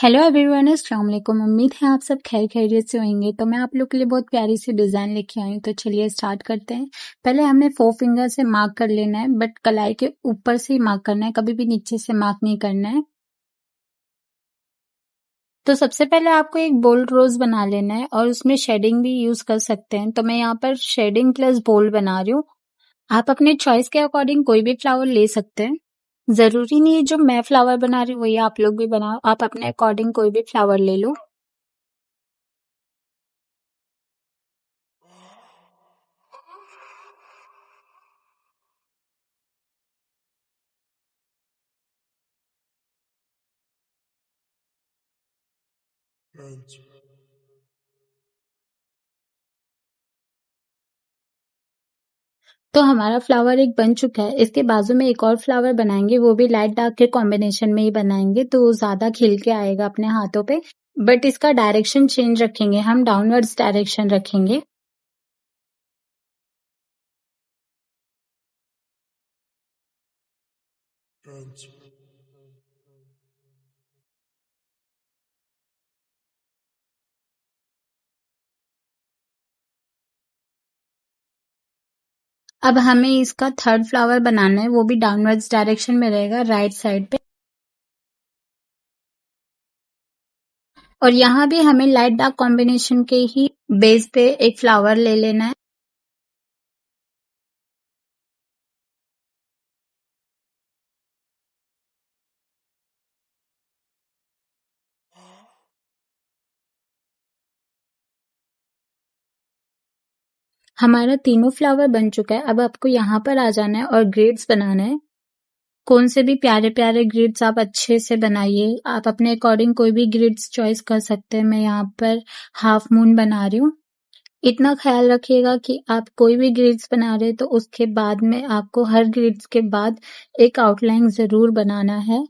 Hello everyone, अस्सलाम वालेकुम। उम्मीद है आप सब खैर खैरियत से होंगे। तो मैं आप लोग के लिए बहुत प्यारी सी डिज़ाइन लेके आई हूँ। तो चलिए स्टार्ट करते हैं। पहले हमें 4 फिंगर से मार्क कर लेना है, बट कलाई के ऊपर से ही मार्क करना है, कभी भी नीचे से मार्क नहीं करना है। तो सबसे पहले आपको एक बोल्ड रोज बना लेना है और उसमें शेडिंग भी यूज कर सकते हैं। तो मैं यहाँ पर शेडिंग प्लस बोल्ड बना रही हूँ। आप अपने चॉइस के अकॉर्डिंग कोई भी फ्लावर ले सकते हैं। जरूरी नहीं है जो मैं फ्लावर बना रही हूँ वही आप लोग भी बनाओ। आप अपने अकॉर्डिंग कोई भी फ्लावर ले लो। तो हमारा फ्लावर एक बन चुका है। इसके बाजू में एक और फ्लावर बनाएंगे, वो भी लाइट डार्क के कॉम्बिनेशन में ही बनाएंगे, तो ज्यादा खिल के आएगा अपने हाथों पे। बट इसका डायरेक्शन चेंज रखेंगे, हम डाउनवर्ड्स डायरेक्शन रखेंगे। अब हमें इसका थर्ड फ्लावर बनाना है, वो भी डाउनवर्ड्स डायरेक्शन में रहेगा, राइट साइड पे। और यहाँ भी हमें लाइट डार्क कॉम्बिनेशन के ही बेस पे एक फ्लावर ले लेना है। हमारा तीनों फ्लावर बन चुका है। अब आपको यहाँ पर आ जाना है और ग्रिड्स बनाना है। कौन से भी प्यारे प्यारे ग्रिड्स आप अच्छे से बनाइए। आप अपने अकॉर्डिंग कोई भी ग्रिड्स चॉइस कर सकते हैं। मैं यहाँ पर हाफ मून बना रही हूँ। इतना ख्याल रखिएगा कि आप कोई भी ग्रिड्स बना रहे हैं तो उसके बाद में आपको हर ग्रिड्स के बाद एक आउटलाइन जरूर बनाना है।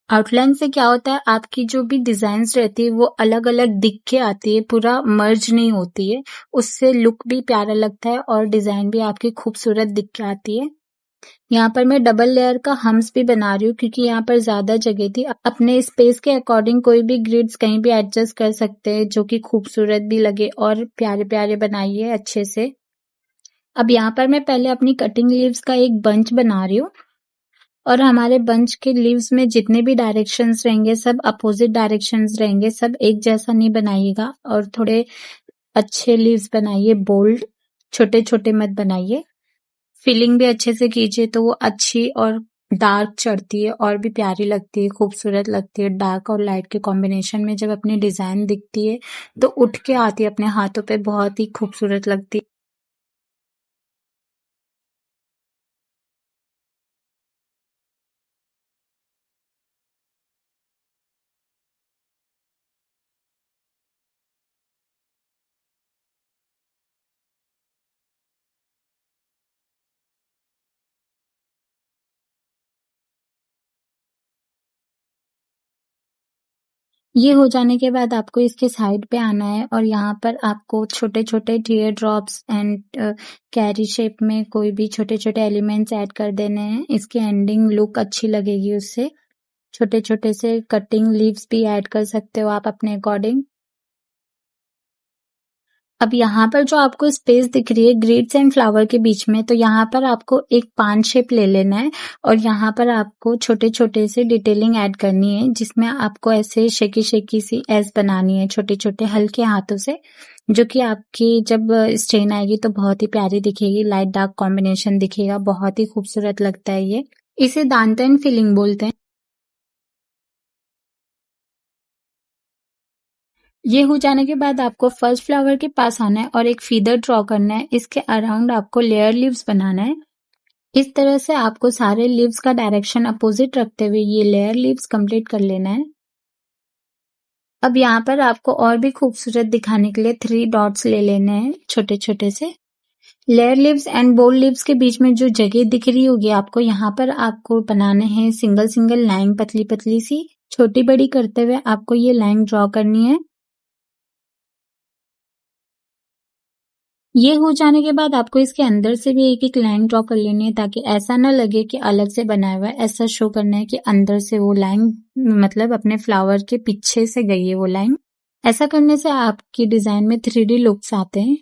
आउटलाइन से क्या होता है, आपकी जो भी डिजाइन्स रहती है वो अलग अलग दिख के आती है, पूरा मर्ज नहीं होती है। उससे लुक भी प्यारा लगता है और डिजाइन भी आपकी खूबसूरत दिख के आती है। यहाँ पर मैं डबल लेयर का हम्स भी बना रही हूँ क्योंकि यहाँ पर ज्यादा जगह थी। अपने स्पेस के अकॉर्डिंग कोई भी ग्रिड्स कहीं भी एडजस्ट कर सकते हैं, जो कि खूबसूरत भी लगे और प्यारे प्यारे बनाइए अच्छे से। अब यहाँ पर मैं पहले अपनी कटिंग लीव्स का एक बंच बना रही हूँ। और हमारे बंच के लीव्स में जितने भी डायरेक्शंस रहेंगे सब अपोजिट डायरेक्शंस रहेंगे, सब एक जैसा नहीं बनाइएगा। और थोड़े अच्छे लीव्स बनाइए, बोल्ड, छोटे छोटे मत बनाइए। फिलिंग भी अच्छे से कीजिए तो वो अच्छी और डार्क चढ़ती है और भी प्यारी लगती है, खूबसूरत लगती है। डार्क और लाइट के कॉम्बिनेशन में जब अपनी डिजाइन दिखती है तो उठ के आती है अपने हाथों पे, बहुत ही खूबसूरत लगती है। ये हो जाने के बाद आपको इसके साइड पे आना है और यहाँ पर आपको छोटे छोटे टीयर ड्रॉप्स एंड कैरी शेप में कोई भी छोटे छोटे एलिमेंट्स ऐड कर देने हैं। इसकी एंडिंग लुक अच्छी लगेगी उससे। छोटे छोटे से कटिंग लीव्स भी ऐड कर सकते हो आप अपने अकॉर्डिंग। अब यहाँ पर जो आपको स्पेस दिख रही है ग्रिड्स एंड फ्लावर के बीच में, तो यहाँ पर आपको एक पान शेप ले लेना है और यहाँ पर आपको छोटे छोटे से डिटेलिंग ऐड करनी है, जिसमें आपको ऐसे शेकी शेकी सी एस बनानी है, छोटे छोटे हल्के हाथों से, जो कि आपकी जब स्ट्रेन आएगी तो बहुत ही प्यारी दिखेगी। लाइट डार्क कॉम्बिनेशन दिखेगा, बहुत ही खूबसूरत लगता है ये। इसे दांतन फिलिंग बोलते हैं। ये हो जाने के बाद आपको फर्स्ट फ्लावर के पास आना है और एक फीदर ड्रॉ करना है। इसके अराउंड आपको लेयर लीव्स बनाना है। इस तरह से आपको सारे लीव्स का डायरेक्शन अपोजिट रखते हुए ये लेयर लीव्स कंप्लीट कर लेना है। अब यहाँ पर आपको और भी खूबसूरत दिखाने के लिए 3 डॉट्स ले लेने हैं, छोटे छोटे से। Layer leaves and bold leaves के बीच में जो जगह दिख रही होगी आपको, यहाँ पर आपको बनाने हैं सिंगल सिंगल लाइन, पतली पतली सी। छोटी बड़ी करते हुए आपको ये लाइन ड्रॉ करनी है। ये हो जाने के बाद आपको इसके अंदर से भी एक-एक लाइन ड्रॉ कर लेनी है ताकि ऐसा ना लगे कि अलग से बनाया हुआ है, ऐसा शो करना है कि अंदर से वो लाइन मतलब अपने फ्लावर के पीछे से गई है वो लाइन। ऐसा करने से आपकी डिज़ाइन में 3D लुक्स आते हैं।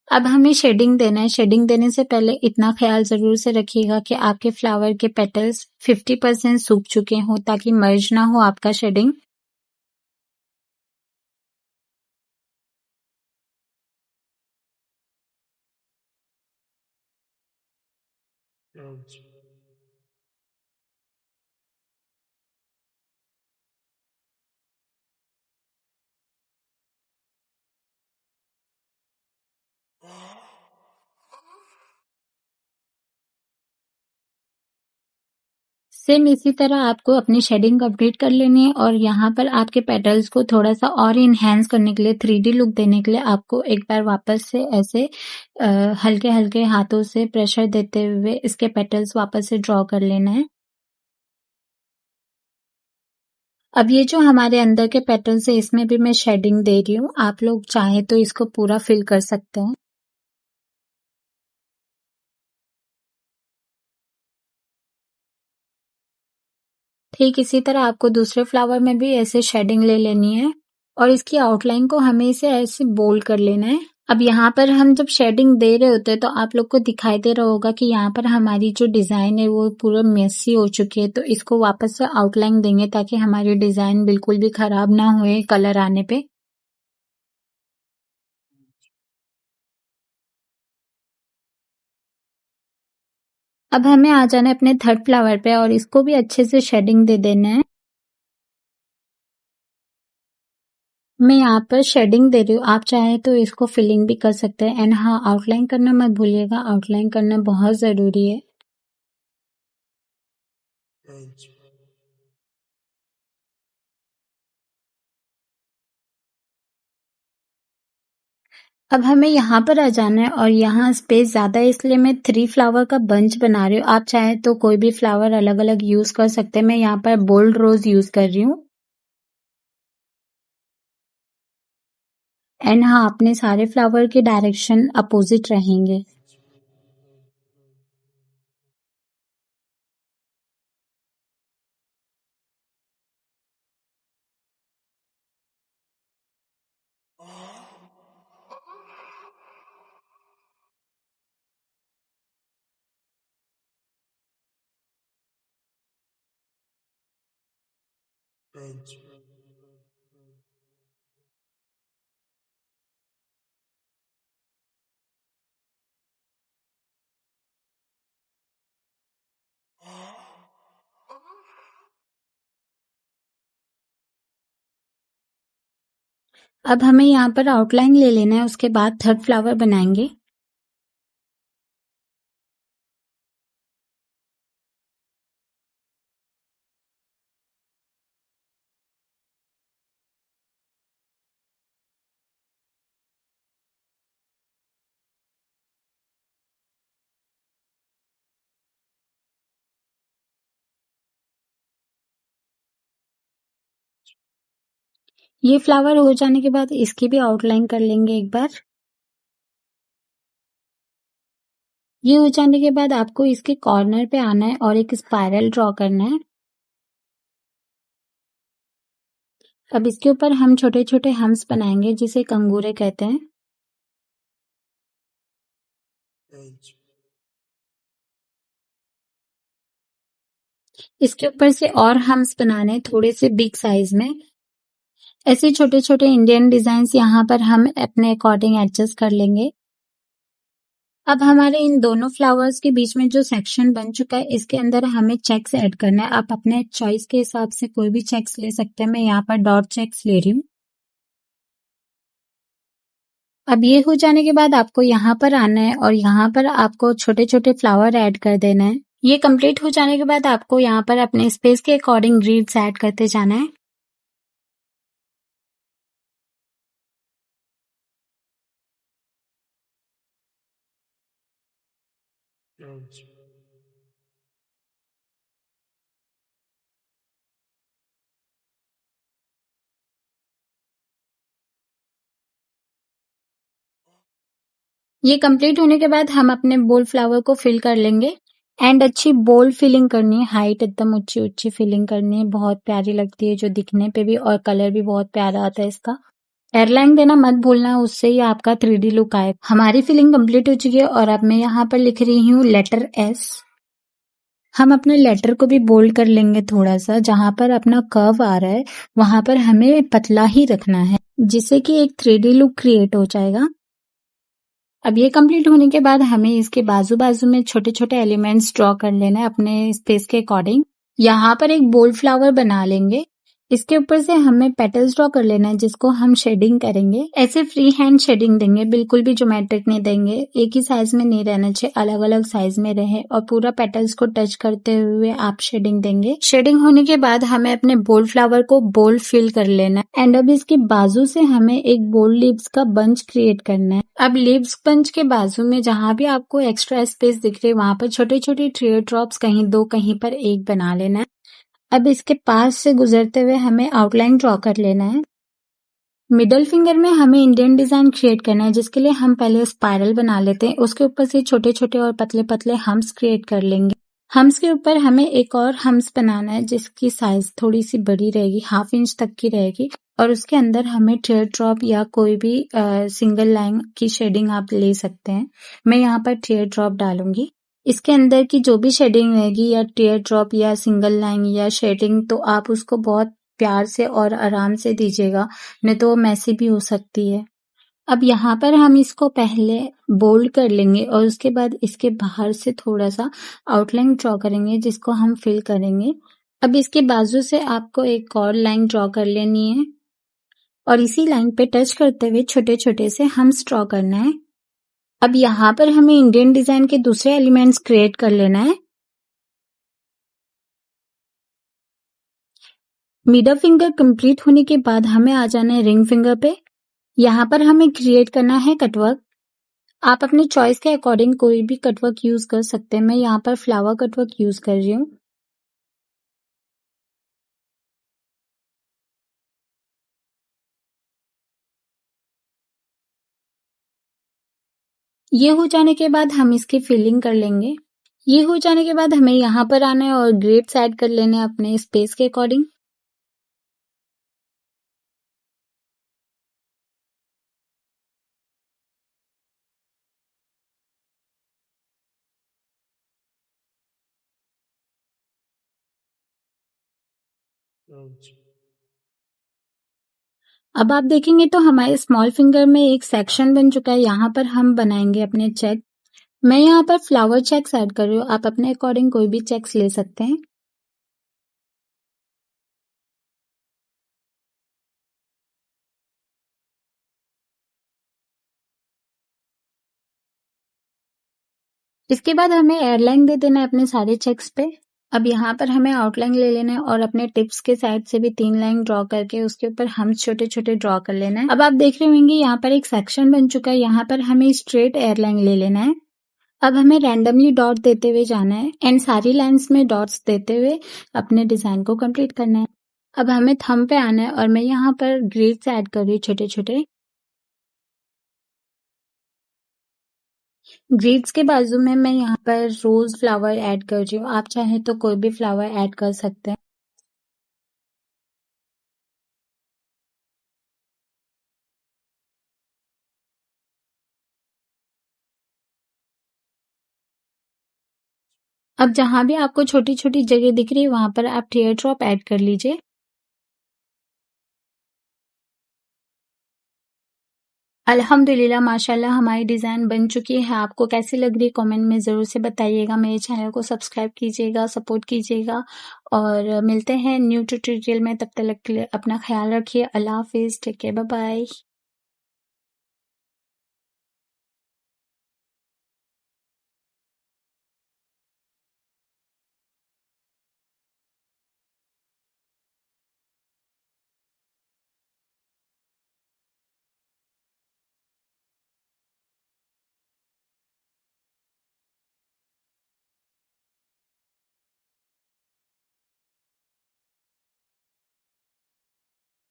अब हमें शेडिंग देना है, शेडिंग देने से पहले इतना ख़्याल ज़रूर से रखिएगा कि आपके फ्लावर के पेटल्स 50% सूख चुके हों ताकि मर्ज ना हो आपका शेडिंग। सेम इसी तरह आपको अपनी शेडिंग कंप्लीट कर लेनी है और यहाँ पर आपके पेटल्स को थोड़ा-सा और एनहांस करने के लिए 3D लुक देने के लिए आपको एक बार वापस से ऐसे हल्के-हल्के हाथों से प्रेशर देते हुए इसके पेटल्स वापस से ड्रॉ कर लेना है। अब ये जो हमारे अंदर के पेटल्स है इसमें भी मैं शेडिंग दे रही हूँ। आप लोग चाहें तो इसको पूरा फिल कर सकते हैं। ठीक इसी तरह आपको दूसरे फ्लावर में भी ऐसे शेडिंग ले लेनी है और इसकी आउटलाइन को हमें इसे ऐसे बोल्ड कर लेना है। अब यहाँ पर हम जब शेडिंग दे रहे होते हैं तो आप लोग को दिखाई दे रहा होगा कि यहाँ पर हमारी जो डिज़ाइन है वो पूरा मेसी हो चुकी है, तो इसको वापस से आउटलाइन देंगे ताकि हमारी डिज़ाइन बिल्कुल भी खराब ना होए कलर आने पे। अब हमें आ जाना है अपने थर्ड फ्लावर पे और इसको भी अच्छे से शेडिंग दे देना है। मैं यहाँ पर शेडिंग दे रही हूँ, आप चाहें तो इसको फिलिंग भी कर सकते हैं एंड हाँ, आउटलाइन करना मत भूलिएगा, आउटलाइन करना बहुत ज़रूरी है। अब हमें यहाँ पर आ जाना है और यहाँ स्पेस ज़्यादा है इसलिए मैं 3 फ्लावर का बंच बना रही हूँ। आप चाहें तो कोई भी फ्लावर अलग-अलग यूज़ कर सकते हैं। मैं यहाँ पर बोल्ड रोज़ यूज़ कर रही हूँ। एंड हाँ, अपने सारे फ्लावर के डायरेक्शन अपोज़िट रहेंगे। अब हमें यहाँ पर आउटलाइन ले लेना है, उसके बाद थर्ड फ्लावर बनाएँगे। ये फ्लावर हो जाने के बाद इसकी भी आउटलाइन कर लेंगे एक बार। ये हो जाने के बाद आपको इसके कॉर्नर पे आना है और एक स्पाइरल ड्रॉ करना है। अब इसके ऊपर हम छोटे-छोटे हम्प्स बनाएँगे जिसे कंगूरे कहते हैं। इसके ऊपर से और हम्प्स बनाने हैं थोड़े से बिग साइज़ में। ऐसे छोटे-छोटे इंडियन डिज़ाइन्स यहाँ पर हम अपने अकॉर्डिंग एडजस्ट कर लेंगे। अब हमारे इन दोनों फ्लावर्स के बीच में जो सेक्शन बन चुका है इसके अंदर हमें चेक्स ऐड करना है। आप अपने चॉइस के हिसाब से कोई भी चेक्स ले सकते हैं। मैं यहाँ पर डॉट चेक्स ले रही हूँ। अब ये हो जाने के बाद आपको यहाँ पर आना है और यहाँ पर आपको छोटे-छोटे फ्लावर ऐड कर देना है। ये कंप्लीट हो जाने के बाद आपको यहाँ पर अपने स्पेस के अकॉर्डिंग ग्रिड्स ऐड करते जाना है। ये कंप्लीट होने के बाद हम अपने बोल्ड फ्लावर को फिल कर लेंगे एंड अच्छी बोल्ड फिलिंग करनी है, हाइट एकदम ऊंची ऊंची फिलिंग करनी है, बहुत प्यारी लगती है जो दिखने पे भी, और कलर भी बहुत प्यारा आता है इसका। एयरलाइन देना मत भूलना, उससे ही आपका 3D लुक आए। हमारी फिलिंग कंप्लीट हो चुकी है और अब मैं यहाँ पर लिख रही हूँ लेटर एस। हम अपने लेटर को भी बोल्ड कर लेंगे थोड़ा सा, जहां पर अपना कर्व आ रहा है वहां पर हमें पतला ही रखना है, जिससे कि एक 3D लुक क्रिएट हो जाएगा। अब ये कंप्लीट होने के बाद हमें इसके बाजू बाजू में छोटे छोटे एलिमेंट्स ड्रॉ कर लेना है अपने स्पेस के अकॉर्डिंग। यहाँ पर एक बोल्ड फ्लावर बना लेंगे, इसके ऊपर से हमें पेटल्स ड्रॉ कर लेना है जिसको हम शेडिंग करेंगे। ऐसे फ्री हैंड शेडिंग देंगे, बिल्कुल भी ज्योमेट्रिक नहीं देंगे, एक ही साइज में नहीं रहना चाहिए, अलग अलग साइज में रहे, और पूरा पेटल्स को टच करते हुए आप शेडिंग देंगे। शेडिंग होने के बाद हमें अपने बोल्ड फ्लावर को बोल्ड फिल कर लेना है एंड अब इसके बाजू से हमें एक बोल्ड लीव्स का बंच क्रिएट करना है। अब लीव्स बंच के बाजू में जहां भी आपको एक्स्ट्रा स्पेस दिख रही है वहां पर छोटे छोटे टीयर ड्रॉप्स, कहीं दो कहीं पर एक बना लेना है। अब इसके पास से गुजरते हुए हमें आउटलाइन ड्रॉ कर लेना है। मिडल फिंगर में हमें इंडियन डिजाइन क्रिएट करना है, जिसके लिए हम पहले स्पाइरल बना लेते हैं, उसके ऊपर से छोटे छोटे और पतले पतले हम्स क्रिएट कर लेंगे। हम्स के ऊपर हमें एक और हम्स बनाना है जिसकी साइज थोड़ी सी बड़ी रहेगी, 1/2 इंच तक की रहेगी, और उसके अंदर हमें टीयर ड्रॉप या कोई भी सिंगल लाइन की शेडिंग आप ले सकते हैं। मैं यहाँ पर टीयर ड्रॉप डालूंगी। इसके अंदर की जो भी शेडिंग रहेगी, या टीयर ड्रॉप या सिंगल लाइन या शेडिंग, तो आप उसको बहुत प्यार से और आराम से दीजिएगा, नहीं तो वो मैसी भी हो सकती है। अब यहाँ पर हम इसको पहले बोल्ड कर लेंगे और उसके बाद इसके बाहर से थोड़ा सा आउटलाइन ड्रॉ करेंगे जिसको हम फिल करेंगे। अब इसके बाजू से आपको एक और लाइन ड्रॉ कर लेनी है और इसी लाइन पे टच करते हुए छोटे छोटे से हम्स ड्रॉ करना है। अब यहाँ पर हमें इंडियन डिजाइन के दूसरे एलिमेंट्स क्रिएट कर लेना है। मिडल फिंगर कंप्लीट होने के बाद हमें आ जाना है रिंग फिंगर पे। यहाँ पर हमें क्रिएट करना है कटवर्क। आप अपने चॉइस के अकॉर्डिंग कोई भी कटवर्क यूज कर सकते हैं। मैं यहाँ पर फ्लावर कटवर्क यूज कर रही हूँ। ये हो जाने के बाद हम इसकी फिलिंग कर लेंगे। ये हो जाने के बाद हमें यहाँ पर आना है और ग्रेड्स ऐड कर लेने हैं अपने स्पेस के अकॉर्डिंग। अब आप देखेंगे तो हमारे स्मॉल फिंगर में एक सेक्शन बन चुका है। यहाँ पर हम बनाएंगे अपने चेक। मैं यहाँ पर फ्लावर चेक्स ऐड कर रही हूँ, आप अपने अकॉर्डिंग कोई भी चेक्स ले सकते हैं। इसके बाद हमें एयरलाइन दे देना है अपने सारे चेक्स पे। अब यहाँ पर हमें आउटलाइन ले लेना है और अपने टिप्स के साइड से भी 3 लाइन ड्रॉ करके उसके ऊपर हम छोटे छोटे ड्रॉ कर लेना है। अब आप देख रहे होंगे यहाँ पर एक सेक्शन बन चुका है, यहाँ पर हमें स्ट्रेट एयरलाइन ले लेना है। अब हमें रैंडमली डॉट देते हुए जाना है एंड सारी लाइन्स में डॉट्स देते हुए अपने डिजाइन को कंप्लीट करना है। अब हमें थंब पे आना है और मैं यहाँ पर ग्रिड्स ऐड कर रही हूँ छोटे छोटे। ग्रिड्स के बाजू में मैं यहाँ पर रोज फ्लावर ऐड कर रही हूँ, आप चाहें तो कोई भी फ्लावर ऐड कर सकते हैं। अब जहां भी आपको छोटी छोटी जगह दिख रही है वहां पर आप टीयर ड्रॉप ऐड कर लीजिए। अल्हम्दुलिल्लाह माशाल्लाह हमारी डिजाइन बन चुकी है। आपको कैसी लग रही है कमेंट में जरूर से बताइएगा। मेरे चैनल को सब्सक्राइब कीजिएगा, सपोर्ट कीजिएगा, और मिलते हैं न्यू ट्यूटोरियल में। तब तक के लिए अपना ख्याल रखिए। अल्लाह हाफिज, टेक केयर, बाय बाय।